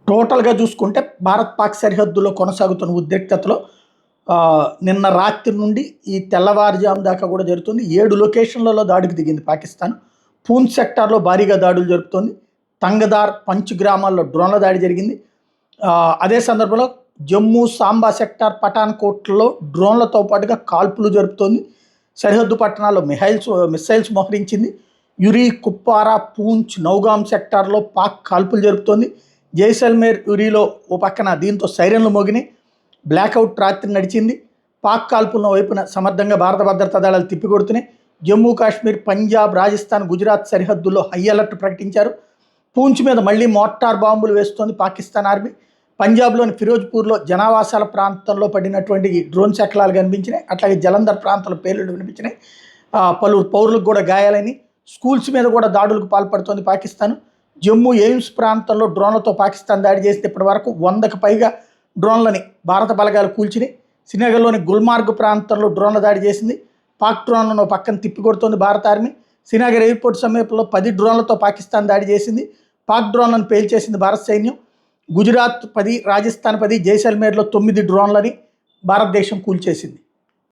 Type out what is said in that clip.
టోటల్‌గా చూసుకుంటే భారత్ పాక్ సరిహద్దులో కొనసాగుతున్న ఉద్రిక్తతలో నిన్న రాత్రి నుండి ఈ తెల్లవారుజాము దాకా కూడా జరుగుతుంది. 7 లొకేషన్‌లలో దాడికి దిగింది పాకిస్తాన్. పూంచ్ సెక్టార్‌లో భారీగా దాడులు జరుపుతోంది. తంగదార్, పంచ్ గ్రామాల్లో డ్రోన్ల దాడి జరిగింది. అదే సందర్భంలో జమ్మూ, సాంబా సెక్టార్, పఠాన్‌కోట్‌లో డ్రోన్లతో పాటుగా కాల్పులు జరుపుతోంది. సరిహద్దు పట్టణాల్లో మిస్సైల్స్ మోహరించింది. యురి, కుప్వారా, పూంచ్, నౌగామ్ సెక్టార్‌లో పాక్ కాల్పులు జరుపుతోంది. జైసల్మేర్, యురిలో ఓ పక్కన దీంతో సైరన్లు మోగినాయి. బ్లాక్అవుట్ రాత్రి నడిచింది. పాక్ కాల్పులను వైపున సమర్థంగా భారత భద్రతా దళాలు తిప్పికొడుతున్నాయి. జమ్మూ కాశ్మీర్, పంజాబ్, రాజస్థాన్, గుజరాత్ సరిహద్దుల్లో హై అలర్ట్ ప్రకటించారు. పూంచ్ మీద మళ్లీ మోర్టార్ బాంబులు వేస్తోంది పాకిస్తాన్ ఆర్మీ. పంజాబ్లోని ఫిరోజ్పూర్లో జనావాసాల ప్రాంతంలో పడినటువంటి డ్రోన్ శకలాలు కనిపించినాయి. అట్లాగే జలంధర్ ప్రాంతంలో పేలుళ్లు వినిపించినాయి. పలువురు పౌరులకు కూడా గాయాలని. స్కూల్స్ మీద కూడా దాడులకు పాల్పడుతోంది పాకిస్తాన్. జమ్మూ ఎయిమ్స్ ప్రాంతంలో డ్రోన్లతో పాకిస్తాన్ దాడి చేస్తే ఇప్పటి వరకు 100కు పైగా డ్రోన్లని భారత బలగాలు కూల్చినాయి. శ్రీనగర్లోని గుల్మార్గ్ ప్రాంతంలో డ్రోన్ల దాడి చేసింది. పాక్ డ్రోన్లను పక్కన తిప్పికొడుతోంది భారత ఆర్మీ. శ్రీనగర్ ఎయిర్పోర్ట్ సమీపంలో 10 డ్రోన్లతో పాకిస్తాన్ దాడి చేసింది. పాక్ డ్రోన్లను పేల్చేసింది భారత సైన్యం. గుజరాత్ 10, రాజస్థాన్ 10, జైసల్మేర్లో 9 డ్రోన్లని భారతదేశం కూల్చేసింది.